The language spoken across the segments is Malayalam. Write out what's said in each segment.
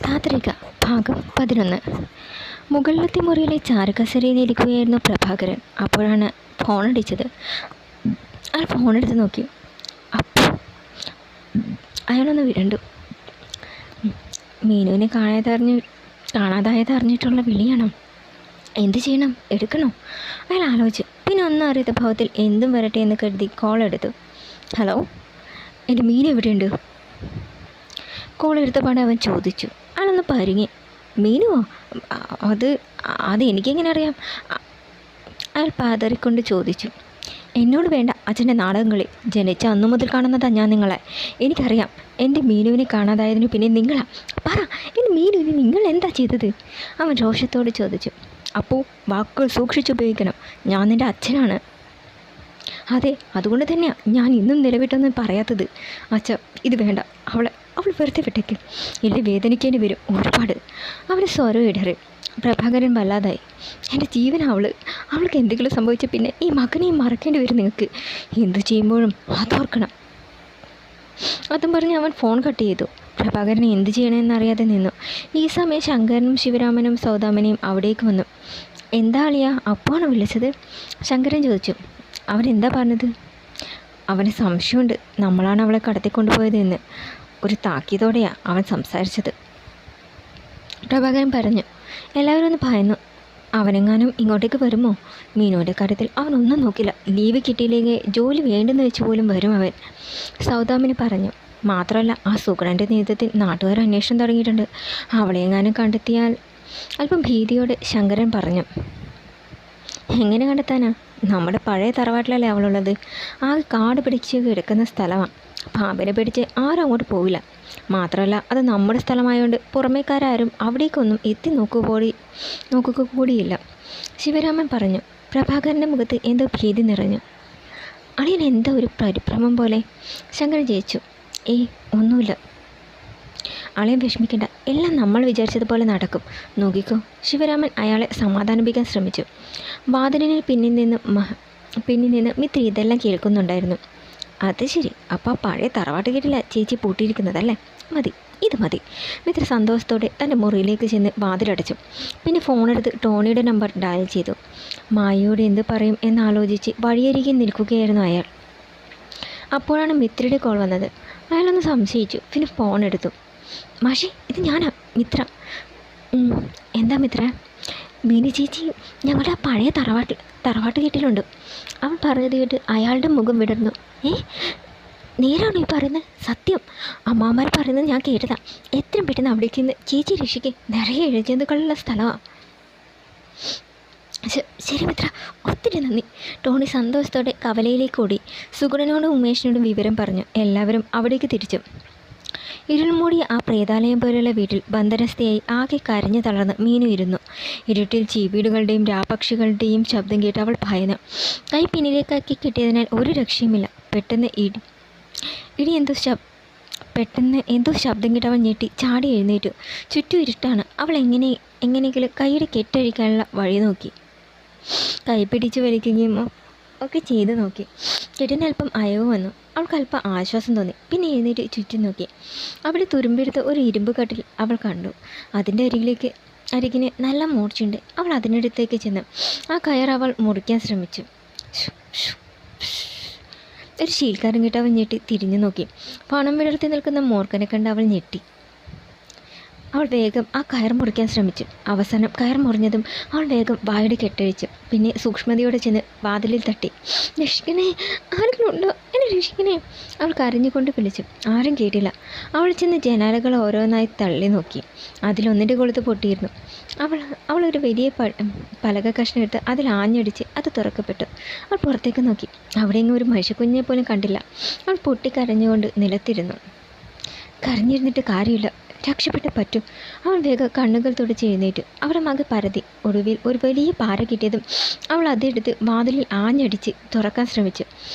താത്രിക ഭാഗം 11. മുകളിലത്തെ മുറിയിലെ ചാരുകസേരയിലിരിക്കുകയായിരുന്നു പ്രഭാകരൻ. അപ്പോഴാണ് ഫോണടിച്ചത്. അയാൾ ഫോണെടുത്ത് നോക്കി. അപ്പോൾ അയാളൊന്ന് വിരണ്ടു. മീനുവിനെ കാണാതായത് അറിഞ്ഞിട്ടുള്ള വിളിയാണോ? എന്ത് ചെയ്യണം? എടുക്കണോ? അയാൾ ആലോചിച്ചു. പിന്നെ ഒന്നും അറിയാത്ത ഭാവത്തിൽ എന്തും വരട്ടെ എന്ന് കരുതി കോൾ എടുത്തു. ഹലോ, എൻ്റെ മീൻ എവിടെയുണ്ട്? കോൾ എടുത്തപാടെ അവൻ ചോദിച്ചു. അയാളൊന്ന് പരിങ്ങി. മീനുവോ? അത് എനിക്കെങ്ങനെ അറിയാം? അയാൾ പാതറിക്കൊണ്ട് ചോദിച്ചു. എന്നോട് വേണ്ട അച്ഛൻ്റെ നാടകങ്ങളിൽ. ജനിച്ച അന്നു മുതൽ കാണുന്നതാണ് ഞാൻ നിങ്ങളെ. എനിക്കറിയാം. എൻ്റെ മീനുവിനെ കാണാതായതിനു പിന്നെ നിങ്ങളാ. പറ, എൻ്റെ മീനുവിനെ നിങ്ങൾ എന്താ ചെയ്തത്? അവൻ രോഷത്തോട് ചോദിച്ചു. അപ്പോൾ വാക്കുകൾ സൂക്ഷിച്ചുപയോഗിക്കണം. ഞാൻ നിൻ്റെ അച്ഛനാണ്. അതെ, അതുകൊണ്ട് തന്നെയാണ് ഞാൻ ഇന്നും നിലവിട്ടൊന്നും പറയാത്തത്. അച്ഛ, ഇത് വേണ്ട. അവൾ വെറുതെ വിട്ടേക്ക്. ഇല്ല, വേദനിക്കേണ്ടി വരും ഒരുപാട്. അവന് സ്വരം ഇടറി. പ്രഭാകരൻ വല്ലാതായി. എൻ്റെ ജീവൻ അവൾക്ക് എന്തെങ്കിലും സംഭവിച്ച പിന്നെ ഈ മകനെയും മറക്കേണ്ടി വരും നിങ്ങൾക്ക്. എന്തു ചെയ്യുമ്പോഴും അതോർക്കണം. അതും പറഞ്ഞ് അവൻ ഫോൺ കട്ട് ചെയ്തു. പ്രഭാകരനെ എന്ത് ചെയ്യണമെന്നറിയാതെ നിന്നു. ഈ സമയം ശങ്കരനും ശിവരാമനും സൗദാമനെയും അവിടേക്ക് വന്നു. എന്താ അളിയാ, അപ്പോഴാണ് വിളിച്ചത്? ശങ്കരൻ ചോദിച്ചു. അവനെന്താ പറഞ്ഞത്? അവന് സംശയമുണ്ട് നമ്മളാണ് അവളെ കടത്തിക്കൊണ്ടുപോയത് എന്ന്. ഒരു താക്കീതോടെയാണ് അവൻ സംസാരിച്ചത്. പ്രഭാകരൻ പറഞ്ഞു. എല്ലാവരും ഒന്ന് ഭയന്നു. അവനെങ്ങാനും ഇങ്ങോട്ടേക്ക് വരുമോ? മീനുവിൻ്റെ കാര്യത്തിൽ അവനൊന്നും നോക്കില്ല. ലീവ് കിട്ടിയില്ലെങ്കിൽ ജോലി വേണ്ടെന്ന് വെച്ച് പോലും വരും അവൻ. സൗദാമിനി പറഞ്ഞു. മാത്രമല്ല, ആ സുഗണൻ്റെ നേതൃത്വത്തിൽ നാട്ടുകാർ അന്വേഷണം തുടങ്ങിയിട്ടുണ്ട്. അവളെങ്ങാനും കണ്ടെത്തിയാൽ. അല്പം ഭീതിയോടെ ശങ്കരൻ പറഞ്ഞു. എങ്ങനെ കണ്ടെത്താനാ? നമ്മുടെ പഴയ തറവാട്ടിലല്ലേ അവളുള്ളത്. ആകെ കാട് പിടിച്ച് കിടക്കുന്ന സ്ഥലമാണ്. പാമ്പിനെ പിടിച്ച് ആരും അങ്ങോട്ട് പോവില്ല. മാത്രമല്ല, അത് നമ്മുടെ സ്ഥലമായതുകൊണ്ട് പുറമേക്കാരും അവിടേക്കൊന്നും എത്തി നോക്കുക കൂടിയില്ല. ശിവരാമൻ പറഞ്ഞു. പ്രഭാകരൻ്റെ മുഖത്ത് എന്തോ ഭീതി നിറഞ്ഞു. അളിയൻ എന്താ ഒരു പരിഭ്രമം പോലെ? ശങ്കരൻ ജയിച്ചു. ഒന്നുമില്ല. അളിയൻ വിഷമിക്കേണ്ട. എല്ലാം നമ്മൾ വിചാരിച്ചതുപോലെ നടക്കും. നോക്കിക്കോ. ശിവരാമൻ അയാളെ സമാധാനിപ്പിക്കാൻ ശ്രമിച്ചു. വാതിലിന് പിന്നിൽ നിന്ന് മിത്രി ഇതെല്ലാം കേൾക്കുന്നുണ്ടായിരുന്നു. അത് ശരി, അപ്പോൾ പഴയ തറവാട്ട് വീട്ടില ചേച്ചി പൂട്ടിയിരിക്കുന്നതല്ലേ? ഇത് മതി. മിത്ര സന്തോഷത്തോടെ തൻ്റെ മുറിയിലേക്ക് ചെന്ന് വാതിലടച്ചു. പിന്നെ ഫോണെടുത്ത് ടോണിയുടെ നമ്പർ ഡയൽ ചെയ്തു. മായയോട് എന്ത് പറയും എന്നാലോചിച്ച് വഴിയരികിൽ നിൽക്കുകയായിരുന്നു അയാൾ. അപ്പോഴാണ് മിത്രയുടെ കോൾ വന്നത്. അയാളൊന്ന് സംശയിച്ചു. പിന്നെ ഫോൺ എടുത്തു. മാഷി, ഇത് ഞാനാ, മിത്ര. എന്താ മിത്ര? മീനി ചേച്ചി ഞങ്ങളുടെ ആ പഴയ തറവാട്ട് വീട്ടിലുണ്ട്. അവൻ പറയുന്നത് കേട്ട് അയാളുടെ മുഖം വിടർന്നു. നേരാണോ ഈ പറയുന്നത്? സത്യം. അമ്മാമാർ പറയുന്നത് ഞാൻ കേട്ടതാ. എത്രയും പെട്ടെന്ന് അവിടേക്ക് നിന്ന് ചേച്ചി രക്ഷിക്ക്. നിറയെ ഇഴജന്തുക്കളുള്ള സ്ഥലമാണ്. ശരി മിത്ര, ഒത്തിരി നന്ദി. ടോണി സന്തോഷത്തോടെ കവലയിലേക്ക് ഓടി. സുഗുണനോടും ഉമേഷിനോടും വിവരം പറഞ്ഞു. എല്ലാവരും അവിടേക്ക് തിരിച്ചു. ഇരുൾമൂടിയ ആ പ്രേതാലയം പോലുള്ള വീട്ടിൽ ബന്ധനസ്ഥയായി ആകെ കരഞ്ഞു തളർന്ന് മീനു ഇരുന്നു. ഇരുട്ടിൽ ചീവീടുകളുടെയും രാപക്ഷികളുടെയും ശബ്ദം കേട്ട് അവൾ ഭയന്നു. കൈ പിന്നിലേക്കാക്കി കിട്ടിയതിനാൽ ഒരു രക്ഷയുമില്ല. പെട്ടെന്ന് എന്തോ ശബ്ദം കേട്ട് അവൾ ഞെട്ടി ചാടി എഴുന്നേറ്റു. ചുറ്റും ഇരുട്ടാണ്. അവൾ എങ്ങനെയെങ്കിലും കൈയുടെ കെട്ടഴിക്കാനുള്ള വഴി നോക്കി. കൈ പിടിച്ച് വലിക്കുകയും ഒക്കെ ചെയ്തു നോക്കി. കെട്ടിനൽപ്പം അയവ് വന്നു. അവൾക്കല്പം ആശ്വാസം തോന്നി. പിന്നെ എഴുന്നേറ്റ് ചുറ്റും നോക്കി. അവിടെ തുരുമ്പെടുത്ത ഒരു ഇരുമ്പ് കട്ടിൽ അവൾ കണ്ടു. അതിൻ്റെ അരികിന് നല്ല മൂർച്ചയുണ്ട്. അവൾ അതിനടുത്തേക്ക് ചെന്ന് ആ കയർ അവൾ മുറിക്കാൻ ശ്രമിച്ചു. ഒരു ശീൽക്കാരൻ കേട്ട് അവൾ ഞെട്ടി തിരിഞ്ഞു നോക്കി. പണം വിടർത്തി നിൽക്കുന്ന മൂർഖനെ കണ്ട് അവൾ ഞെട്ടി. അവൾ വേഗം ആ കയർ മുറിക്കാൻ ശ്രമിച്ചു. അവസാനം കയർ മുറിഞ്ഞതും അവൾ വേഗം വായുടെ കെട്ടഴിച്ചു. പിന്നെ സൂക്ഷ്മതയോടെ ചെന്ന് വാതിലിൽ തട്ടി. രക്ഷിക്കണേ, ആരെങ്കിലും ഉണ്ടോ? എന്നെ രക്ഷിക്കണേ! അവൾ കരഞ്ഞുകൊണ്ട് വിളിച്ചു. ആരും കേട്ടില്ല. അവൾ ചെന്ന് ജനാലകൾ ഓരോന്നായി തള്ളി നോക്കി. അതിലൊന്നിൻ്റെ കൊളുത്ത് പൊട്ടിയിരുന്നു. അവൾ ഒരു വലിയ പലക കഷ്ണം എടുത്ത് അതിൽ ആഞ്ഞടിച്ച് അത് തുറക്കപ്പെട്ടു. അവൾ പുറത്തേക്ക് നോക്കി. അവിടെയെങ്കിലും ഒരു മനുഷ്യക്കുഞ്ഞിനെ പോലും കണ്ടില്ല. അവൾ പൊട്ടിക്കരഞ്ഞുകൊണ്ട് നിലത്തിരുന്നു. കരഞ്ഞിരുന്നിട്ട് കാര്യമില്ല, രക്ഷപ്പെട്ടേ പറ്റൂ. അവൾ വേഗം കണ്ണുകൾ തുടച്ച് എഴുന്നേറ്റു. അവരുടെ മകൾ പരതി. ഒടുവിൽ ഒരു വലിയ പാര കിട്ടിയതും അവൾ അതെടുത്ത് വാതിലിൽ ആഞ്ഞടിച്ച് തുറക്കാൻ ശ്രമിച്ചു.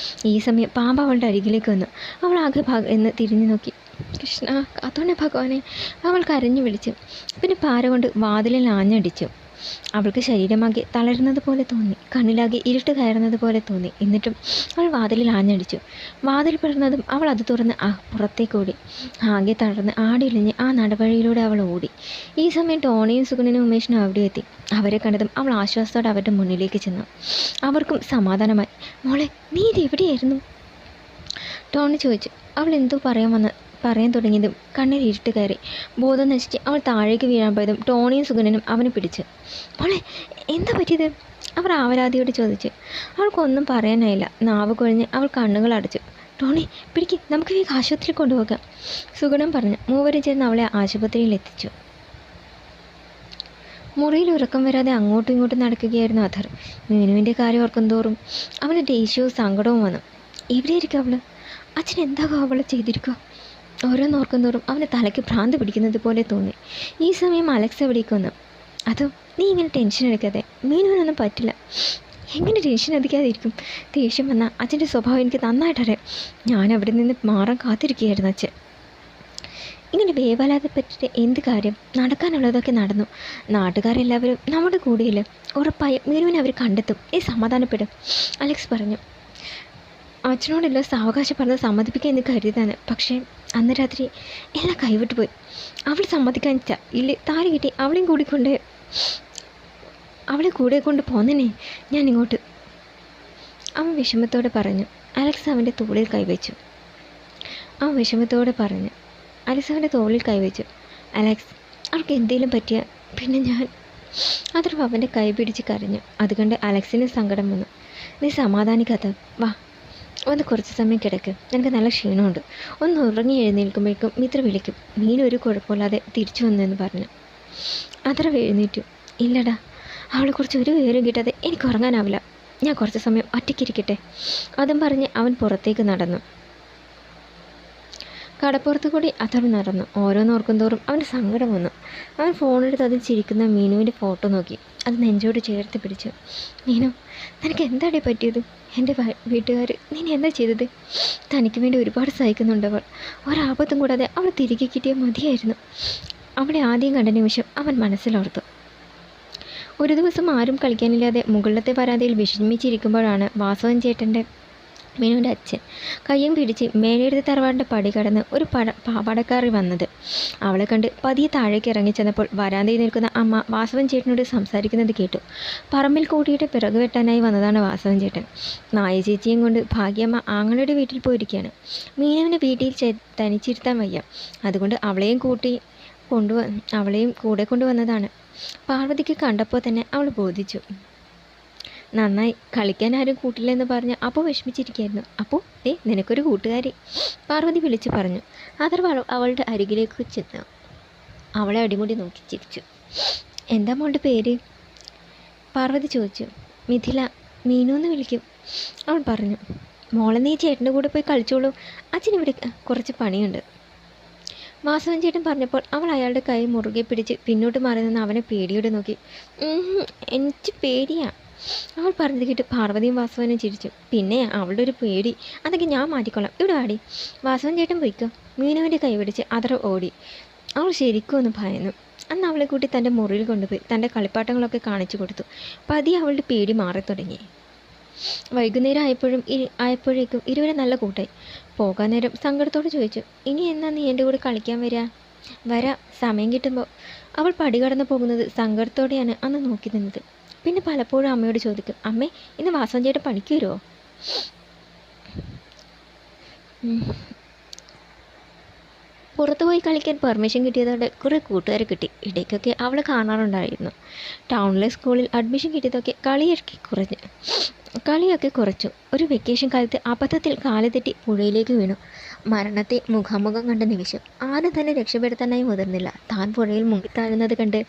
ഈ സമയം പാമ്പ് അവളുടെ അരികിലേക്ക് വന്നു. അവൾ ആകെ എന്ന് തിരിഞ്ഞു നോക്കി. കൃഷ്ണ, കാത്തോണേ ഭഗവാനെ! അവൾ കരഞ്ഞു വിളിച്ചു. പിന്നെ പാര കൊണ്ട് വാതിലിൽ ആഞ്ഞടിച്ചു. അവൾക്ക് ശരീരമാകെ തളരുന്നത് പോലെ തോന്നി. കണ്ണിലാകെ ഇരുട്ട് കയറുന്നത് പോലെ തോന്നി. എന്നിട്ടും അവൾ വാതിലിൽ ആഞ്ഞടിച്ചു. വാതിൽ പിളർന്നതും അവൾ അത് തുറന്ന് പുറത്തേക്കോടി. ആകെ തളർന്ന് ആടിയിളിഞ്ഞ് ആ നടവഴിയിലൂടെ അവൾ ഓടി. ഈ സമയം ടോണിയും സുഗുണനും ഉമേഷിനും അവിടെ എത്തി. അവരെ കണ്ടതും അവൾ ആശ്വാസത്തോടെ അവരുടെ മുന്നിലേക്ക് ചെന്നു. അവർക്കും സമാധാനമായി. മോളെ, നീ ഇത് എവിടെയായിരുന്നു? ടോണി ചോദിച്ചു. അവൾ എന്തോ പറയാൻ തുടങ്ങിയതും കണ്ണിൽ ഇരുട്ട് കയറി. ബോധം നശിച്ച് അവൾ താഴേക്ക് വീഴാൻ പോയതും ടോണിയും സുഗുണനും അവനെ പിടിച്ചു. മോളെ, എന്താ പറ്റിയത്? അവർ ആവലാതിയോട് ചോദിച്ചു. അവൾക്കൊന്നും പറയാനായില്ല. നാവ് കൊഴിഞ്ഞ് അവൾ കണ്ണുകൾ അടച്ചു. ടോണി, പിടിക്ക്, നമുക്ക് വേഗം ആശുപത്രിയിൽ കൊണ്ടുപോകാം, സുഗുണൻ പറഞ്ഞു. മൂവരും ചേർന്ന് അവളെ ആശുപത്രിയിൽ എത്തിച്ചു. മുറിയിൽ ഉറക്കം വരാതെ അങ്ങോട്ടും ഇങ്ങോട്ടും നടക്കുകയായിരുന്നു അധർ. മീനുവിൻ്റെ കാര്യം ഓർക്കുന്തോറും അവന് ദേഷ്യവും സങ്കടവും വന്നു. എവിടെയായിരിക്കും അവള്? അച്ഛൻ എന്താകും അവളെ ചെയ്തിരിക്കുക? ഓരോന്നോർക്കുന്തോറും അവന് തലയ്ക്ക് ഭ്രാന്ത് പിടിക്കുന്നത് പോലെ തോന്നി. ഈ സമയം അലക്സ് എവിടേക്ക് വന്നു. അതോ, നീ ഇങ്ങനെ ടെൻഷൻ എടുക്കാതെ, മീനുവിനൊന്നും പറ്റില്ല. എങ്ങനെ ടെൻഷൻ അധികാതിരിക്കും? ദേഷ്യം വന്നാൽ അച്ഛൻ്റെ സ്വഭാവം എനിക്ക് നന്നായിട്ടറിയാം. ഞാൻ അവിടെ നിന്ന് മാറാൻ കാത്തിരിക്കുകയായിരുന്നു അച്ഛൻ. ഇങ്ങനെ വേവലാതെ പറ്റിയിട്ട് എന്ത് കാര്യം? നടക്കാനുള്ളതൊക്കെ നടന്നു. നാട്ടുകാരെല്ലാവരും നമ്മുടെ കൂടെയില്ല. ഉറപ്പായും മീനുവിനെ അവർ കണ്ടെത്തും. നീ സമാധാനപ്പെടും, അലക്സ് പറഞ്ഞു. അച്ഛനോടെല്ലാം സാവകാശം പറഞ്ഞ് സമ്മതിപ്പിക്കാൻ എന്ന് കരുതിയതാണ്. പക്ഷേ അന്ന് രാത്രി എല്ലാം കൈവിട്ടു പോയി. അവൾ സമ്മതിക്കാൻ ഇല്ലേ, താലി കിട്ടി അവളെ കൂടെ കൊണ്ട് പോന്നേനെ ഞാൻ ഇങ്ങോട്ട്, അവൻ വിഷമത്തോടെ പറഞ്ഞു. അലക്സ് അവൻ്റെ തോളിൽ കൈവച്ചു. അലക്സ്, അവൾക്ക് എന്തെങ്കിലും പറ്റിയ പിന്നെ ഞാൻ. അത്ര അവൻ്റെ കൈ പിടിച്ച് കരഞ്ഞു. അതുകൊണ്ട് അലക്സിന് സങ്കടം വന്നു. നീ സമാധാനിക്കാത്ത, വാ, ഒന്ന് കുറച്ച് സമയം കിടക്ക്, എനിക്ക് നല്ല ക്ഷീണമുണ്ട്. ഒന്ന് ഉറങ്ങി എഴുന്നേൽക്കുമ്പോഴേക്കും മിത്ര വിളിക്കും. മീനൊരു കുഴപ്പമില്ലാതെ തിരിച്ചു വന്നെന്ന് പറഞ്ഞു. അത്ര എഴുന്നേറ്റു. ഇല്ലടാ, അവളെക്കുറിച്ച് ഒരു വിവരം കിട്ടാതെ എനിക്ക് ഉറങ്ങാനാവില്ല. ഞാൻ കുറച്ച് സമയം ഒറ്റയ്ക്കിരിക്കട്ടെ, അതും പറഞ്ഞ് അവൻ പുറത്തേക്ക് നടന്നു. കടപ്പുറത്ത് കൂടി അഥർ നടന്നു. ഓരോന്നോർക്കുന്തോറും അവന് സങ്കടം വന്നു. അവൻ ഫോണെടുത്ത് അതിൽ ചിരിക്കുന്ന മീനുവിൻ്റെ ഫോട്ടോ നോക്കി. അത് നെഞ്ചോട് ചേർത്ത് പിടിച്ചു. മീനു, നിനക്ക് എന്താടി പറ്റിയത്? എൻ്റെ വീട്ടുകാർ നിന്നെ എന്താ ചെയ്തത്? തനിക്ക് വേണ്ടി ഒരുപാട് സഹിക്കുന്നുണ്ടവൾ. ഒരാപത്തും കൂടാതെ അവൾ തിരികെ കിട്ടിയാൽ മതിയായിരുന്നു. അവളെ ആദ്യം കണ്ട നിമിഷം അവൻ മനസ്സിലോർത്തു. ഒരു ദിവസം ആരും കളിക്കാനില്ലാതെ മുകളിലത്തെ വരാന്തയിൽ വിഷമിച്ചിരിക്കുമ്പോഴാണ് വാസവൻ ചേട്ടൻ്റെ മീനുവിൻ്റെ അച്ഛൻ കയ്യും പിടിച്ച് മേലെടുത്ത് തറവാടിൻ്റെ പടി കടന്ന് ഒരു പാവാടക്കാരി വന്നത്. അവളെ കണ്ട് പതിയെ താഴേക്ക് ഇറങ്ങിച്ചെന്നപ്പോൾ വരാന്തയിൽ നിൽക്കുന്ന അമ്മ വാസവൻ ചേട്ടനോട് സംസാരിക്കുന്നത് കേട്ടു. പറമ്പിൽ കൂടിയിട്ട് പിറകു വെട്ടാനായി വന്നതാണ് വാസവൻ ചേട്ടൻ. നായ ചേച്ചിയും കൊണ്ട് ഭാഗ്യമ്മ ആങ്ങളുടെ വീട്ടിൽ പോയിരിക്കുകയാണ്. മീനുവിനെ വീട്ടിൽ തനിച്ചിരുത്താൻ വയ്യ. അതുകൊണ്ട് അവളെയും കൂടെ കൊണ്ടുവന്നതാണ്. പാർവതിക്ക് കണ്ടപ്പോൾ തന്നെ അവൾ ബോധിച്ചു. നന്നായി, കളിക്കാൻ ആരും കൂട്ടില്ലെന്ന് പറഞ്ഞ് അപ്പോൾ വിഷമിച്ചിരിക്കുകയായിരുന്നു. അപ്പോൾ നിനക്കൊരു കൂട്ടുകാരി, പാർവതി വിളിച്ചു പറഞ്ഞു. അഥർ അവളുടെ അരികിലേക്ക് ചെന്നു അവളെ അടിമുടി നോക്കി ചിരിച്ചു. എന്താ മോളുടെ പേര്? പാർവതി ചോദിച്ചു. മിഥില, മീനു എന്ന് വിളിക്കും, അവൾ പറഞ്ഞു. മോളെ നീ ചേട്ടൻ്റെ കൂടെ പോയി കളിച്ചോളൂ, അച്ഛനിവിടെ കുറച്ച് പണിയുണ്ട്, വാസവൻ ചേട്ടൻ പറഞ്ഞപ്പോൾ അവൾ അയാളുടെ കൈ മുറുകെ പിടിച്ച് പിന്നോട്ട് മാറി നിന്ന് അവനെ പേടിയോടെ നോക്കി. എനിക്ക് പേടിയാ, അവൾ പറഞ്ഞത് കേട്ട് പാർവതിയും വാസവനും ചിരിച്ചു. പിന്നെ അവളുടെ ഒരു പേടി, അതൊക്കെ ഞാൻ മാറ്റിക്കൊള്ളാം, ഇവിടെ ആടി. വാസവൻ ചേട്ടൻ പോയിക്കോ, മീനുവിൻ്റെ കൈ പിടിച്ച് അത്ര ഓടി. അവൾ ശരിക്കും ഒന്ന് ഭയന്നു. അന്ന് അവളെ കൂട്ടി തൻ്റെ മുറിയിൽ കൊണ്ടുപോയി തൻ്റെ കളിപ്പാട്ടങ്ങളൊക്കെ കാണിച്ചു കൊടുത്തു. പതിയെ അവളുടെ പേടി മാറി തുടങ്ങി. വൈകുന്നേരം ആയപ്പോഴേക്കും ഇരുവരെ നല്ല കൂട്ടായി. പോകാൻ നേരം സങ്കടത്തോടെ ചോദിച്ചു. ഇനി എന്നാ നീ എൻ്റെ കൂടെ കളിക്കാൻ വരാ, സമയം കിട്ടുമ്പോൾ. അവൾ പടി കടന്നു പോകുന്നത് സങ്കടത്തോടെയാണ് അന്ന് നോക്കി നിന്നത്. പിന്നെ പലപ്പോഴും അമ്മയോട് ചോദിക്കും, അമ്മേ, ഇന്ന് വാസവൻ ചേട്ടൻ പണിക്ക് വരുമോ? പുറത്തു പോയി കളിക്കാൻ പെർമിഷൻ കിട്ടിയതോടെ കുറേ കൂട്ടുകാരെ കിട്ടി. ഇടയ്ക്കൊക്കെ അവളെ കാണാറുണ്ടായിരുന്നു. ടൗണിലെ സ്കൂളിൽ അഡ്മിഷൻ കിട്ടിയതൊക്കെ കളിയൊക്കെ കുറച്ചു. ഒരു വെക്കേഷൻ കാലത്ത് അബദ്ധത്തിൽ കാല് തെറ്റി പുഴയിലേക്ക് വീണു. മരണത്തെ മുഖാമുഖം കണ്ട നിമിഷം ആരും തന്നെ രക്ഷപ്പെടുത്താനായി മുതിർന്നില്ല. താൻ പുഴയിൽ മുങ്ങിത്താഴുന്നത് കണ്ട്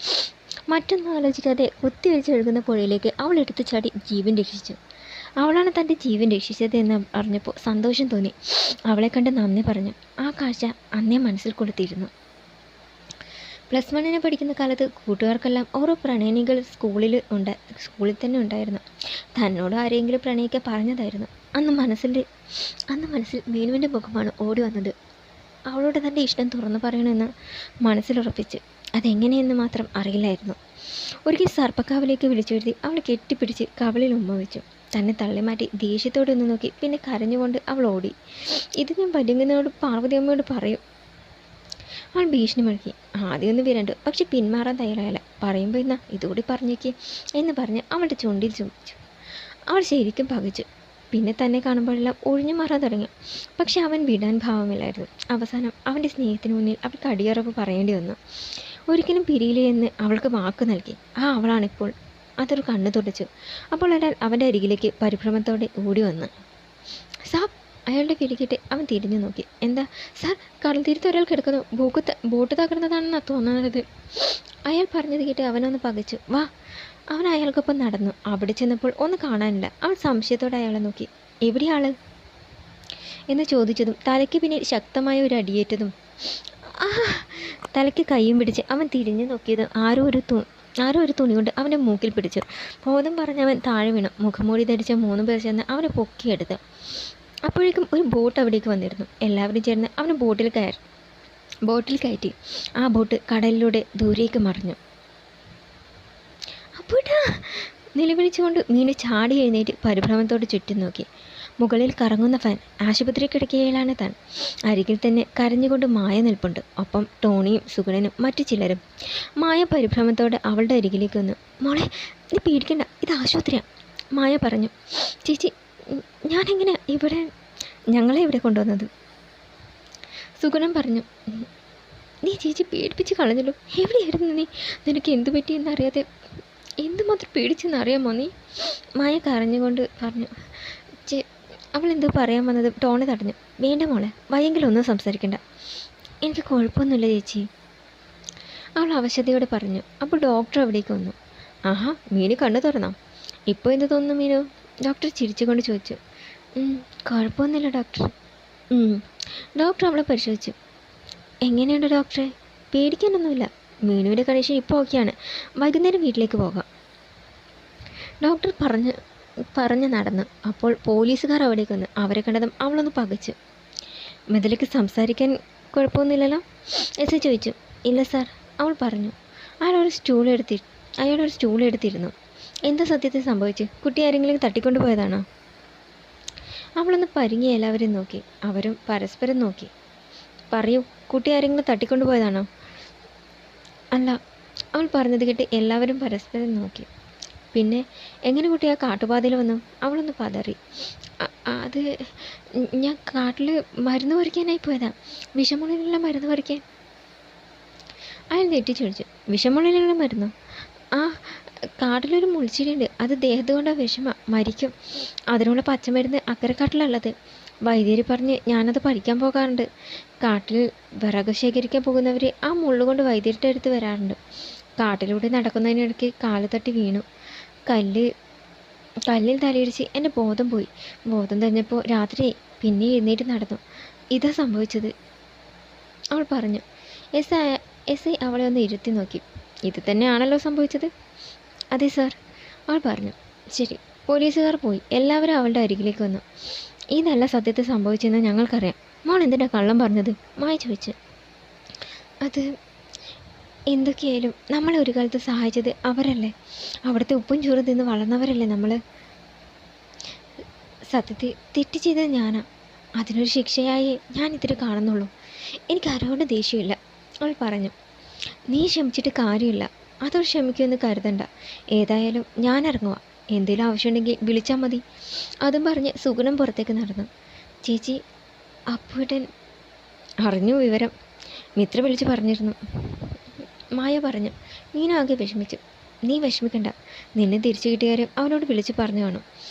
മറ്റൊന്നും ആലോചിക്കാതെ കുത്തിവെച്ചൊഴുകുന്ന പുഴയിലേക്ക് അവൾ എടുത്തു ചാടി ജീവൻ രക്ഷിച്ചു. അവളാണ് തൻ്റെ ജീവൻ രക്ഷിച്ചത് എന്ന് അറിഞ്ഞപ്പോൾ സന്തോഷം തോന്നി. അവളെ കണ്ട് നന്ദി പറഞ്ഞു. ആ കാഴ്ച അന്നേ മനസ്സിൽ കൊളുത്തിയിരുന്നു. പ്ലസ് 1 പഠിക്കുന്ന കാലത്ത് കൂട്ടുകാർക്കെല്ലാം ഓരോ പ്രണയിനികൾ സ്കൂളിൽ തന്നെ ഉണ്ടായിരുന്നു. തന്നോട് ആരെങ്കിലും പ്രണയിക്കാൻ പറഞ്ഞതായിരുന്നു. അന്ന് മനസ്സിൽ മീനുവിൻ്റെ മുഖമാണ് ഓടി വന്നത്. അവളോട് തൻ്റെ ഇഷ്ടം തുറന്നു പറയണമെന്ന് മനസ്സിലുറപ്പിച്ച്. അതെങ്ങനെയെന്ന് മാത്രം അറിയില്ലായിരുന്നു. ഒരിക്കൽ സർപ്പക്കാവിലേക്ക് വിളിച്ചു വരുത്തി അവളെ കെട്ടിപ്പിടിച്ച് കവളിൽ ഉമ്മ വെച്ചു. തന്നെ തള്ളിമാറ്റി ദേഷ്യത്തോടെ ഒന്ന് നോക്കി. പിന്നെ കരഞ്ഞുകൊണ്ട് അവൾ ഓടി. ഇത് ഞാൻ വലിയങ്ങനോട് പാർവതി അമ്മയോട് പറയും. അവൾ ഭീഷണി മുഴക്കി. ആദ്യമൊന്ന് വിരണ്ടു, പക്ഷെ പിന്മാറാൻ തയ്യാറായില്ല. പറയുമ്പോൾ എന്നാ ഇതുകൂടി പറഞ്ഞേക്ക് എന്ന് പറഞ്ഞ് അവളുടെ ചുണ്ടിൽ ചുംബിച്ചു. അവൾ ശരിക്കും പകച്ചു. പിന്നെ തന്നെ കാണുമ്പോഴെല്ലാം ഒഴിഞ്ഞു മാറാൻ തുടങ്ങി. പക്ഷെ അവൻ വിടാൻ ഭാവമില്ലായിരുന്നു. അവസാനം അവൻ്റെ സ്നേഹത്തിന് മുന്നിൽ അവൾക്ക് അടിയറവ് പറയേണ്ടി വന്നു. ഒരിക്കലും പിരിയില്ലേ എന്ന് അവൾക്ക് വാക്ക് നൽകി. അവളാണിപ്പോൾ. അതൊരു കണ്ണു തുടച്ചു. അപ്പോൾ ഒരാൾ അവൻ്റെ അരികിലേക്ക് പരിഭ്രമത്തോടെ ഓടി വന്നു. സാബ്! അയാളുടെ കിടക്കിട്ട് അവൻ തിരിഞ്ഞു നോക്കി. എന്താ സാർ? കടൽ തീരത്ത് ഒരാൾ കിടക്കുന്നു. ബോട്ട് തകർന്നതാണെന്നാണ് തോന്നുന്നത്. അയാൾ പറഞ്ഞത് കേട്ട് അവനൊന്ന് പകച്ചു. വാ! അവൻ അയാൾക്കൊപ്പം നടന്നു. അവിടെ ചെന്നപ്പോൾ ഒന്ന് കാണാനില്ല. അവൻ സംശയത്തോടെ അയാളെ നോക്കി. എവിടെയാള് എന്ന് ചോദിച്ചതും തലയ്ക്ക് പിന്നിൽ ശക്തമായ ഒരു അടിയേറ്റതും തലയ്ക്ക് കൈയും പിടിച്ച് അവൻ തിരിഞ്ഞു നോക്കിയതും ആരോ ഒരു തുണി കൊണ്ട് അവൻ്റെ മൂക്കിൽ പിടിച്ചു. ബോധം പറഞ്ഞവൻ താഴെ വീണു. മുഖംമൂടി ധരിച്ച 3 പേർ ചേർന്ന് അവനെ പൊക്കിയെടുത്ത്. അപ്പോഴേക്കും ഒരു ബോട്ട് അവിടേക്ക് വന്നിരുന്നു. എല്ലാവരും ചേർന്ന് അവനെ ബോട്ടിൽ കയറ്റി. ആ ബോട്ട് കടലിലൂടെ ദൂരേക്ക് മറിഞ്ഞു. അപ്പോട്ടാ! നിലവിളിച്ചുകൊണ്ട് മീനു ചാടി എഴുന്നേറ്റ് പരിഭ്രമത്തോട് ചുറ്റും നോക്കി. മുകളിൽ കറങ്ങുന്ന ഫാൻ. ആശുപത്രി കിടക്കയിലാണ് താൻ. അരികിൽ തന്നെ കരഞ്ഞുകൊണ്ട് മായ നിൽപ്പുണ്ട്. ഒപ്പം ടോണിയും സുഗണനും മറ്റു ചിലരും. മായ പരിഭ്രമത്തോടെ അവളുടെ അരികിലേക്ക് വന്നു. മോളെ, നീ പേടിക്കണ്ട, ഇത് ആശുപത്രിയാണ്. മായ പറഞ്ഞു. ചേച്ചി, ഞാനെങ്ങനെ ഞങ്ങളെ ഇവിടെ കൊണ്ടുവന്നത്? സുഗണൻ പറഞ്ഞു. നീ ചേച്ചി പേടിപ്പിച്ച് കളഞ്ഞല്ലോ. എവിടെയായിരുന്നു നീ? നിനക്ക് എന്തു പറ്റിയെന്നറിയാതെ എന്തുമാത്രം പേടിച്ചെന്നറിയാമോ നീ? മായ കരഞ്ഞുകൊണ്ട് പറഞ്ഞു. അവൾ എന്തോ പറയാൻ വന്നത് ടോണി തടഞ്ഞു. വേണ്ട മോളെ, വയ്യെങ്കിലും ഒന്നും സംസാരിക്കണ്ട. എനിക്ക് കുഴപ്പമൊന്നുമില്ല ചേച്ചി, അവൾ അവശതയോടെ പറഞ്ഞു. അപ്പോൾ ഡോക്ടർ അവിടേക്ക് വന്നു. ആഹാ, മീനു കണ്ണു തുറന്നോ? ഇപ്പോൾ എന്ത് തോന്നുന്നു മീനു? ഡോക്ടർ ചിരിച്ചുകൊണ്ട് ചോദിച്ചു. കുഴപ്പമൊന്നുമില്ല ഡോക്ടർ. ഡോക്ടർ അവളെ പരിശോധിച്ചു. എങ്ങനെയുണ്ട് ഡോക്ടറെ? പേടിക്കാനൊന്നുമില്ല. മീനുവിൻ്റെ കണ്ടീഷൻ ഇപ്പോൾ ഓക്കെയാണ്. വൈകുന്നേരം വീട്ടിലേക്ക് പോകാം, ഡോക്ടർ പറഞ്ഞ് നടന്നു. അപ്പോൾ പോലീസുകാർ അവിടേക്ക് വന്നു. അവരെ കണ്ടതും അവളൊന്ന് പകച്ചു. മുതലേക്ക് സംസാരിക്കാൻ കുഴപ്പമൊന്നുമില്ലല്ലോ? എസ് ചോദിച്ചു. ഇല്ല സാർ, അവൾ പറഞ്ഞു. അയാളൊരു സ്റ്റൂൾ എടുത്തിരുന്നു. എന്താ സത്യത്തിൽ സംഭവിച്ചു? കുട്ടി ആരെങ്കിലും തട്ടിക്കൊണ്ടു പോയതാണോ? അവളൊന്ന് പരിങ്ങി എല്ലാവരും നോക്കി. അവരും പരസ്പരം നോക്കി. പറയൂ, കുട്ടി ആരെങ്കിലും തട്ടിക്കൊണ്ടു പോയതാണോ? അല്ല, അവൾ പറഞ്ഞത് കേട്ട് എല്ലാവരും പരസ്പരം നോക്കി. പിന്നെ എങ്ങനെ കുട്ടി ആ കാട്ടുപാതയിൽ വന്നു? അവളൊന്ന് പതറി. അത് ഞാൻ കാട്ടിൽ മരുന്ന് പറിക്കാനായി പോയതാ. വിഷമുള്ളിലുള്ള മരുന്ന് പറിക്കാൻ. അയാൾ നെറ്റിച്ചൊഴിച്ചു. വിഷമുള്ളിലുള്ള മരുന്നോ? ആ, കാട്ടിലൊരു മുൾച്ചെടിയുണ്ട്. അത് ദേഹത്ത് കൊണ്ട മരിക്കും. അതിനുള്ള പച്ചമരുന്ന് അക്കരക്കാട്ടിലുള്ളത്. വൈദ്യര് പറഞ്ഞ് ഞാനത് പറിക്കാൻ പോകാറുണ്ട്. കാട്ടിൽ വിറക് ശേഖരിക്കാൻ പോകുന്നവർ ആ മുള്ളുകൊണ്ട് വൈദ്യരുടെ അടുത്ത് വരാറുണ്ട്. കാട്ടിലൂടെ നടക്കുന്നതിനിടയ്ക്ക് കാല് തട്ടി വീണു. കല്ലിൽ തലയിടിച്ച് എൻ്റെ ബോധം പോയി. ബോധം തെളിഞ്ഞപ്പോൾ രാത്രി പിന്നെ എഴുന്നേറ്റ് നടന്നു. ഇതാ സംഭവിച്ചത്, അവൾ പറഞ്ഞു. എസ് ഐ അവളെ ഒന്ന് ഇരുത്തി നോക്കി. ഇത് തന്നെയാണല്ലോ സംഭവിച്ചത്? അതെ സാർ, അവൾ പറഞ്ഞു. ശരി. പോലീസുകാർ പോയി. എല്ലാവരും അവളുടെ അരികിലേക്ക് വന്നു. ഇതല്ല സത്യത്തിൽ സംഭവിച്ചെന്ന് ഞങ്ങൾക്കറിയാം. മോൾ എന്തിനാ കള്ളം പറഞ്ഞത്? മായ ചോദിച്ചു. അത് എന്തൊക്കെയായാലും നമ്മളെ ഒരു കാലത്ത് സഹായിച്ചത് അവരല്ലേ. അവിടുത്തെ ഉപ്പും ചോറും തിന്ന് വളർന്നവരല്ലേ നമ്മൾ. സത്യത്തിൽ തെറ്റ് ചെയ്തത് ഞാനാ. അതിനൊരു ശിക്ഷയായി ഞാൻ ഇതിൽ കാണുന്നുള്ളൂ. എനിക്ക് ആരോടും ദേഷ്യമില്ല, അവൾ പറഞ്ഞു. നീ ക്ഷമിച്ചിട്ട് കാര്യമില്ല. അതോട് ക്ഷമിക്കുമെന്ന് കരുതണ്ട. ഏതായാലും ഞാൻ ഇറങ്ങുക. എന്തെങ്കിലും ആവശ്യമുണ്ടെങ്കിൽ വിളിച്ചാൽ മതി. അതും പറഞ്ഞ് സുഗുണം പുറത്തേക്ക് നടന്നു. ചേച്ചി, അപ്പൂട്ടൻ അറിഞ്ഞു വിവരം. മിത്ര വിളിച്ച് പറഞ്ഞിരുന്നു, മായ പറഞ്ഞു. മീനാകെ വിഷമിച്ചു. നീ വിഷമിക്കണ്ട. നിന്നെ തിരിച്ചു കിട്ടിയാലും അവനോട് വിളിച്ച് പറഞ്ഞു കാണും.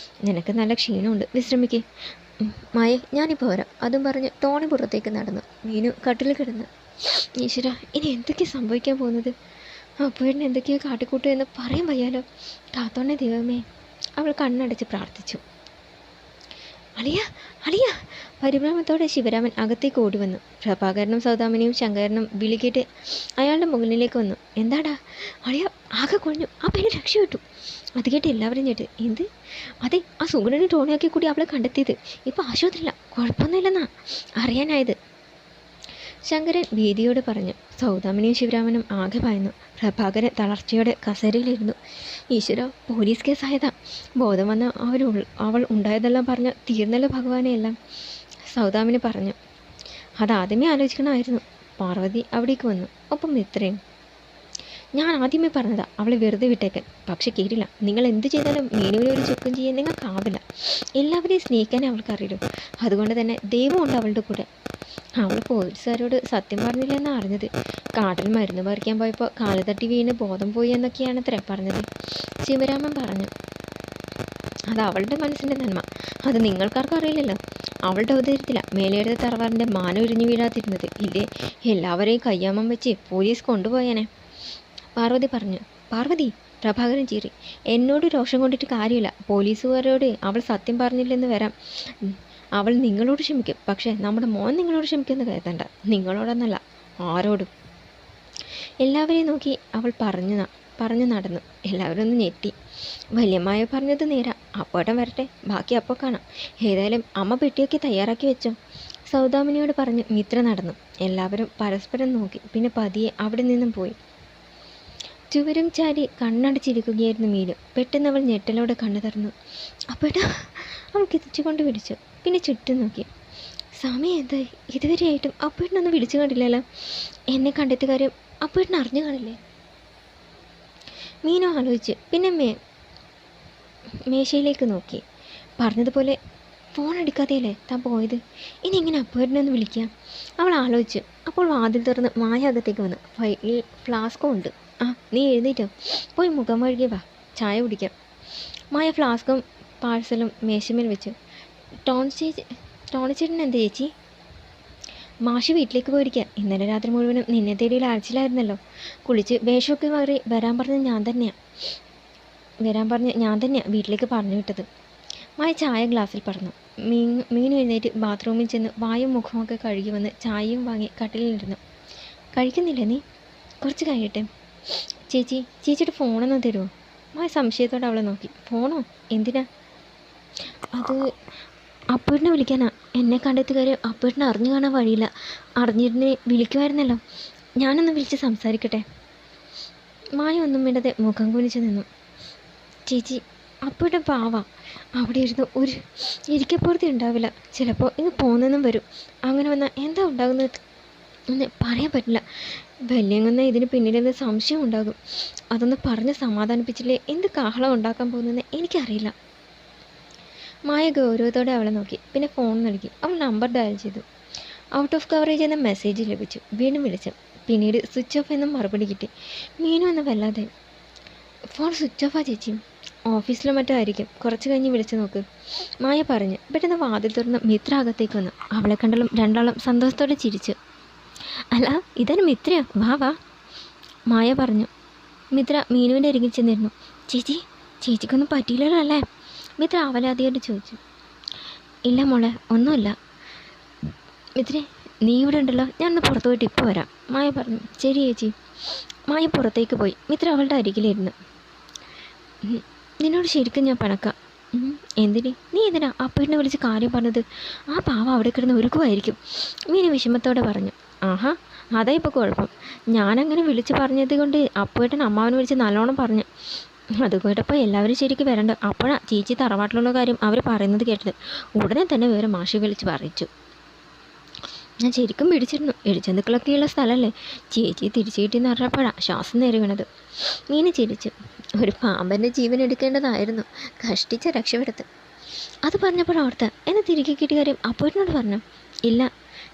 നിനക്ക് നല്ല ക്ഷീണമുണ്ട്, വിശ്രമിക്കേ. മായ, ഞാനിപ്പോൾ വരാം. അതും പറഞ്ഞ് ടോണി പുറത്തേക്ക് നടന്നു. മീനു കട്ടിൽ കിടന്നു. ഈശ്വര, ഇനി എന്തൊക്കെയാണ് സംഭവിക്കാൻ പോകുന്നത്? അപ്പൂട്ടൻ എന്തൊക്കെയോ കാട്ടിക്കൂട്ടു എന്ന് പറയാൻ വയ്യാലോ. കാത്തോണേ ദൈവമേ, അവൾ കണ്ണടച്ച് പ്രാർത്ഥിച്ചു. അളിയ അളിയ! പരിഭ്രമത്തോടെ ശിവരാമൻ അകത്തേക്ക് ഓടി വന്നു. പ്രഭാകരനും സൗദാമിനിയും ശങ്കരനും വിളിക്കേട്ട് അയാളുടെ മുകളിലേക്ക് വന്നു. എന്താടാ? അളിയ ആകെ കൊഴിഞ്ഞു. ആ പെണ്ണ് രക്ഷപ്പെട്ടു. അത് കേട്ട് എല്ലാവരും ഞെട്ടി. എന്ത്? അതെ, ആ സുഗുണനും ടോണിയാക്കി കൂടി അവളെ കണ്ടെത്തിയത്. ഇപ്പോൾ ആശുപത്രിയില്ല, കുഴപ്പമൊന്നുമില്ലെന്നാ അറിയാനായത്. ശങ്കരൻ ഭീതിയോട് പറഞ്ഞു. സൗദാമിനിയും ശിവരാമനും ആകെ ഭയന്നു. പ്രഭാകരൻ തളർച്ചയോടെ കസേരയിലിരുന്നു. ഈശ്വര, പോലീസ് കേസായതാ. ബോധം വന്ന അവൾ ഉണ്ടായതെല്ലാം പറഞ്ഞ് തീർന്നല്ലോ ഭഗവാനെ എല്ലാം. സൗദാമിനി പറഞ്ഞു. അതാദ്യമേ ആലോചിക്കണമായിരുന്നു. പാർവതി അവിടേക്ക് വന്നു, ഒപ്പം ഇത്രയും. ഞാൻ ആദ്യമേ പറഞ്ഞതാ അവളെ വെറുതെ വിട്ടേക്കാൻ, പക്ഷെ കേട്ടില്ല. നിങ്ങൾ എന്ത് ചെയ്താലും മീനുവിനെ ഒരു ചുക്കും ചെയ്യാൻ നിങ്ങൾക്കാവില്ല. എല്ലാവരെയും സ്നേഹിക്കാനേ അവൾക്കറിയൂ. അതുകൊണ്ട് തന്നെ ദൈവമുണ്ട് അവളുടെ കൂടെ. അവൾ പോലീസുകാരോട് സത്യം പറഞ്ഞില്ലെന്നാണ് അറിഞ്ഞത്. കാട്ടിൽ മരുന്ന് പറിക്കാൻ പോയപ്പോൾ കാല് തട്ടി വീണ് ബോധം പോയി എന്നൊക്കെയാണ് അത്ര പറഞ്ഞത്. ശിവരാമൻ പറഞ്ഞു. അത് അവളുടെ മനസ്സിൻ്റെ നന്മ. അത് നിങ്ങൾക്കാർക്കും അറിയില്ലല്ലോ. അവളുടെ ഉദയത്തിലാണ് മേലെടുത്ത തറവാറിൻ്റെ മാനം ഉരിഞ്ഞു വീഴാതിരുന്നത്. ഇല്ലേ, എല്ലാവരെയും കയ്യാമം വെച്ച് പോലീസ് കൊണ്ടുപോയാനെ. പാർവതി പറഞ്ഞു. പാർവതി, പ്രഭാകരൻ ചീറി. എന്നോട് രോഷം കൊണ്ടിട്ട് കാര്യമില്ല. പോലീസുകാരോട് അവൾ സത്യം പറഞ്ഞില്ലെന്ന് വരാം. അവൾ നിങ്ങളോട് ക്ഷമിക്കും. പക്ഷേ നമ്മുടെ മോൻ നിങ്ങളോട് ക്ഷമിക്കുമെന്ന് കരുതണ്ട. നിങ്ങളോടൊന്നല്ല, ആരോടും. എല്ലാവരെയും നോക്കി അവൾ പറഞ്ഞു നടന്നു. എല്ലാവരും ഒന്ന് ഞെട്ടി. വല്യമ്മായ പറഞ്ഞത് നേരാ. അപ്പോട്ടം വരട്ടെ, ബാക്കി അപ്പോൾ കാണാം. ഏതായാലും അമ്മ പെട്ടിയൊക്കെ തയ്യാറാക്കി വെച്ചോ, സൗദാമിനിയോട് പറഞ്ഞ് മിത്ര നടന്നു. എല്ലാവരും പരസ്പരം നോക്കി. പിന്നെ പതിയെ അവിടെ നിന്നും പോയി. ചുവരും ചാരി കണ്ണടച്ചിരിക്കുകയായിരുന്നു മീനു. പെട്ടെന്ന് അവൾ ഞെട്ടലോടെ കണ്ണു തുറന്നു. അപ്പോട്ടാ, അവൾ കിതച്ചുകൊണ്ട് വിളിച്ചു. പിന്നെ ചുറ്റും നോക്കി. സമയം എന്തായി? ഇതുവരെയായിട്ടും അപ്പോട്ടിനൊന്നും വിളിച്ചു കണ്ടില്ലല്ലോ. എന്നെ കണ്ടെത്തിയ കാര്യം അപ്പോട്ടിന് അറിഞ്ഞു കാണില്ലേ? മീനു ആലോചിച്ച്. പിന്നെ മേശയിലേക്ക് നോക്കി. പറഞ്ഞതുപോലെ ഫോൺ എടുക്കാതെയല്ലേ താൻ പോയത്. ഇനി എങ്ങനെ അപ്പോട്ടിനൊന്ന് വിളിക്കാം? അവൾ ആലോചിച്ചു. അപ്പോൾ വാതിൽ തുറന്ന് മായ അകത്തേക്ക് വന്നു. ഫ്ലാസ്കും ഉണ്ട്. ആ, നീ എഴുന്നേറ്റോ, പോയി മുഖം കഴുകി വാ, ചായ കുടിക്കാം. മായ ഫ്ലാസ്കും പാഴ്സലും മേശമേൽ വെച്ചു. ടോണിച്ചേട്ടൻ എന്താ ചേച്ചി? മാഷി വീട്ടിലേക്ക് പോയിരിക്കുക. ഇന്നലെ രാത്രി മുഴുവനും നിന്നെ തേടിയിൽ അഴച്ചിലായിരുന്നല്ലോ. കുളിച്ച് വേഷമൊക്കെ മാറി വരാൻ പറഞ്ഞ് ഞാൻ തന്നെയാ വീട്ടിലേക്ക് പറഞ്ഞു വിട്ടത്. മായ ചായ ഗ്ലാസ്സിൽ പറഞ്ഞു. മീൻ എഴുന്നേറ്റ് ബാത്റൂമിൽ ചെന്ന് വായും മുഖമൊക്കെ കഴുകി വന്ന് ചായയും വാങ്ങി കട്ടിലിരുന്നു. കഴിക്കുന്നില്ലേ നീ? കുറച്ച് കഴിയട്ടെ. ചേച്ചിയുടെ ഫോണൊന്ന് തരുമോ? മായ സംശയത്തോടെ അവളെ നോക്കി. ഫോണോ? എന്തിനാ? അത് അപ്പൂരിനെ വിളിക്കാനാ. എന്നെ കണ്ടെത്തിയ കാര്യം അപ്പൂരിനെ അറിഞ്ഞു കാണാൻ വഴിയില്ല. അറിഞ്ഞിരുന്നേ വിളിക്കുമായിരുന്നല്ലോ. ഞാനൊന്ന് വിളിച്ച് സംസാരിക്കട്ടെ. മായ ഒന്നും വേണ്ടതെ മുഖം കുനിച്ച് നിന്നു. ചേച്ചി, അപ്പൂരുടെ പാവ. അവിടെ ഇരുന്ന് ഒരു ഇരിക്കപ്പുറത്തി ഉണ്ടാവില്ല. ചിലപ്പോൾ ഇങ്ങ് പോന്നെന്നും വരും. അങ്ങനെ വന്നാൽ എന്താ ഉണ്ടാകുന്നത് എന്ന് പറയാൻ പറ്റില്ല. വല്യങ്ങുന്ന ഇതിന് പിന്നിലെന്ന് സംശയം ഉണ്ടാകും. അതൊന്ന് പറഞ്ഞ് സമാധാനിപ്പിച്ചില്ലേ എന്ത് കാഹളം ഉണ്ടാക്കാൻ പോകുന്നതെന്ന് എനിക്കറിയില്ല. മായ ഗൗരവത്തോടെ അവളെ നോക്കി. പിന്നെ ഫോൺ നൽകി. അവൾ നമ്പർ ഡയൽ ചെയ്തു. ഔട്ട് ഓഫ് കവറേജ് എന്ന മെസ്സേജ് ലഭിച്ചു. വീണ്ടും വിളിച്ചു. പിന്നീട് സ്വിച്ച് ഓഫ് എന്ന മറുപടി കിട്ടി. മീനു എന്ന വല്ലാതെ. ഫോൺ സ്വിച്ച് ഓഫാ ചേച്ചി. ഓഫീസിലോ മറ്റോ ആയിരിക്കും. കുറച്ച് കഴിഞ്ഞ് വിളിച്ചു നോക്ക്, മായ പറഞ്ഞു. പെട്ടെന്ന് വാതിൽ തുറന്ന് മിത്ര അകത്തേക്ക് വന്നു. അവളെ കണ്ടാലും രണ്ടാളും സന്തോഷത്തോടെ ചിരിച്ചു. അല്ല, ഇതാണ് മിത്രയോ? വാ. മായ പറഞ്ഞു. മിത്ര മീനുവിൻ്റെ അരികിൽ ചെന്നിരുന്നു. ചേച്ചിക്കൊന്നും പറ്റിയില്ലല്ലോ അല്ലേ? മിത്ര അവലാതിയോട് ചോദിച്ചു. ഇല്ല മോളെ, ഒന്നുമില്ല. മിത്രേ, നീ ഇവിടെ ഉണ്ടല്ലോ, ഞാനൊന്ന് പുറത്ത് പോയിട്ട് ഇപ്പോൾ വരാം, മായ പറഞ്ഞു. ശരി ചേച്ചി. മായ പുറത്തേക്ക് പോയി. മിത്ര അവളുടെ അരികിലിരുന്നു. നിന്നോട് ശരിക്കും ഞാൻ പണക്കാം. എന്തിന്? നീ എന്തിനാ അപ്പൂരിനെ വിളിച്ച് കാര്യം പറഞ്ഞത്? ആ പാവ അവിടെ കിടന്ന് ഒരുക്കുമായിരിക്കും, മീന വിഷമത്തോടെ പറഞ്ഞു. ആഹാ, അതാ ഇപ്പോൾ കുഴപ്പം. ഞാനങ്ങനെ വിളിച്ച് പറഞ്ഞത് കൊണ്ട് അപ്പൂട്ടൻ അമ്മാവനെ വിളിച്ച് നല്ലോണം പറഞ്ഞു. അത് കേട്ടപ്പോൾ എല്ലാവരും ശരിക്കും വരണ്ട. അപ്പോഴാണ് ചേച്ചി തറവാട്ടിലുള്ള കാര്യം അവർ പറയുന്നത് കേട്ടത്. ഉടനെ തന്നെ വേറെ മാഷി വിളിച്ച് പറയിച്ചു. ഞാൻ ശരിക്കും പിടിച്ചിരുന്നു. എഴുചന്തുക്കളൊക്കെയുള്ള സ്ഥലമല്ലേ. ചേച്ചി തിരിച്ചു കിട്ടിയെന്ന് പറഞ്ഞപ്പോഴാണ് ശ്വാസം നേരെ വീണത്. മീന ചിരിച്ചു. ഒരു പാമ്പൻ്റെ ജീവൻ എടുക്കേണ്ടതായിരുന്നു, കഷ്ടിച്ച രക്ഷപ്പെടുത്ത്. അത് പറഞ്ഞപ്പോഴോർത്ത് എന്നെ തിരികെ കിട്ടിയ കാര്യം അപ്പൂരിനോട് പറഞ്ഞു. ഇല്ല,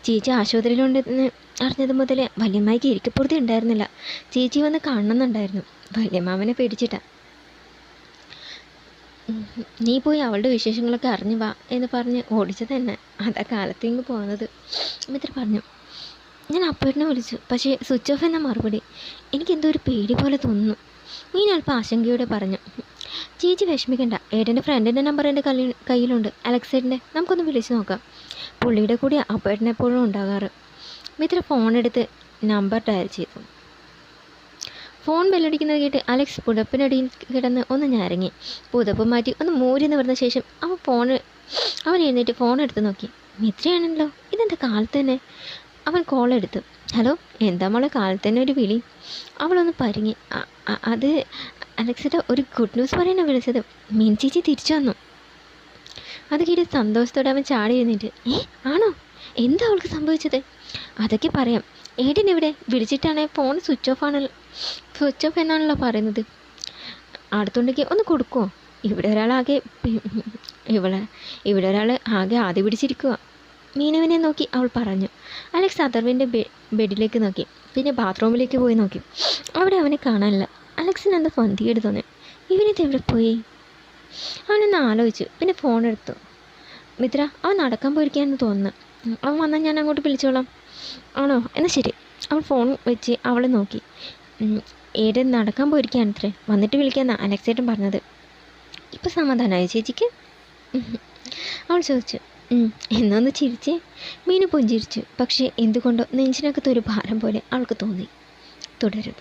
ചേച്ചി ആശുപത്രിയിലുണ്ടെന്ന് അറിഞ്ഞത് മുതലേ വല്യമ്മയ്ക്ക് ഇരിക്കപ്പുറത്തി ഉണ്ടായിരുന്നില്ല. ചേച്ചി വന്ന് കാണണമെന്നുണ്ടായിരുന്നു. വല്യമ്മാവനെ പേടിച്ചിട്ടാ. നീ പോയി അവളുടെ വിശേഷങ്ങളൊക്കെ അറിഞ്ഞു വാ എന്ന് പറഞ്ഞ് ഓടിച്ചത് തന്നെ. അതാ കാലത്തേക്ക് പോകുന്നത്, മിത്ര പറഞ്ഞു. ഞാൻ അപ്പൂരിനെ വിളിച്ചു, പക്ഷേ സ്വിച്ച് ഓഫ് എന്ന മറുപടി. എനിക്കെന്തോ ഒരു പേടി പോലെ തോന്നുന്നു, മീൻ അല്പം ആശങ്കയോടെ പറഞ്ഞു. ചേച്ചി വിഷമിക്കണ്ട, ഏട്ടൻ്റെ ഫ്രണ്ടിൻ്റെ നമ്പർ എൻ്റെ കയ്യിലുണ്ട്, അലക്സേട്ടൻ്റെ. നമുക്കൊന്ന് വിളിച്ച് നോക്കാം. പുള്ളിയുടെ കൂടെ അപ്പേട്ടനെപ്പോഴും ഉണ്ടാകാറ്. മിത്ര ഫോണെടുത്ത് നമ്പർ ഡയൽ ചെയ്തു. ഫോൺ ബെല്ലടിക്കുന്നത് കേട്ട് അലക്സ് പുതപ്പിനടിയിൽ കിടന്ന് ഒന്ന് ഞരങ്ങി. പുതപ്പ് മാറ്റി ഒന്ന് മൂരി നിവർന്ന ശേഷം അവൻ എഴുന്നേറ്റ് ഫോൺ എടുത്ത് നോക്കി. മിത്രയാണല്ലോ, ഇതെന്താ കാലത്ത് തന്നെ? അവൻ കോൾ എടുത്തു. ഹലോ, എന്താ മോളെ കാലത്ത് തന്നെ ഒരു വിളി? അവളൊന്ന് പരിങ്ങി. അത് അലക്സിൻ്റെ ഒരു ഗുഡ് ന്യൂസ് പറയാനാണ് വിളിച്ചത്. മീൻ ചേച്ചി തിരിച്ചു വന്നു. അത് കേട്ട് സന്തോഷത്തോടെ അവൻ ചാടി എഴുന്നേറ്റ്. ആണോ? എന്താ അവൾക്ക് സംഭവിച്ചത്? അതൊക്കെ പറയാം. ഏട്ടൻ ഇവിടെ വിളിച്ചിട്ടാണ് ഫോൺ സ്വിച്ച് ഓഫ് എന്നാണല്ലോ പറയുന്നത്. അടുത്തുണ്ടെങ്കിൽ ഒന്ന് കൊടുക്കുമോ? ഇവിടെ ഒരാൾ ആകെ ആദ്യ പിടിച്ചിരിക്കുക. മീനുവിനെ നോക്കി അവൾ പറഞ്ഞു. അലക്സ് അഥർവിൻ്റെ ബെഡിലേക്ക് നോക്കി. പിന്നെ ബാത്റൂമിലേക്ക് പോയി നോക്കി. അവിടെ അവനെ കാണാനില്ല. അലക്സിന് എന്താ പന്തികേട് തോന്നി. ഇവനിത് എവിടെ പോയി? അവനൊന്ന് ആലോചിച്ചു. പിന്നെ ഫോൺ എടുത്തു. മിത്ര, അവൻ നടക്കാൻ പോയിരിക്കാന്ന് തോന്നുന്നു. അവൻ വന്നാൽ ഞാൻ അങ്ങോട്ട് വിളിച്ചോളാം. ആണോ? എന്നാൽ ശരി. അവൾ ഫോൺ വെച്ച് അവളെ നോക്കി. ഏടെ നടക്കാൻ പോയിരിക്കുകയാണത്രേ. വന്നിട്ട് വിളിക്കാമെന്നാണ് അലക്സേട്ടൻ പറഞ്ഞത്. ഇപ്പം സമാധാനമായി ചേച്ചിക്ക്? അവൾ ചോദിച്ചു. എന്നൊന്ന് ചിരിച്ചേ. മീനു പുഞ്ചിരിച്ചു. പക്ഷേ എന്തുകൊണ്ടോ നെഞ്ചിനകത്തൊരു ഭാരം പോലെ അവൾക്ക് തോന്നി. തുടരും.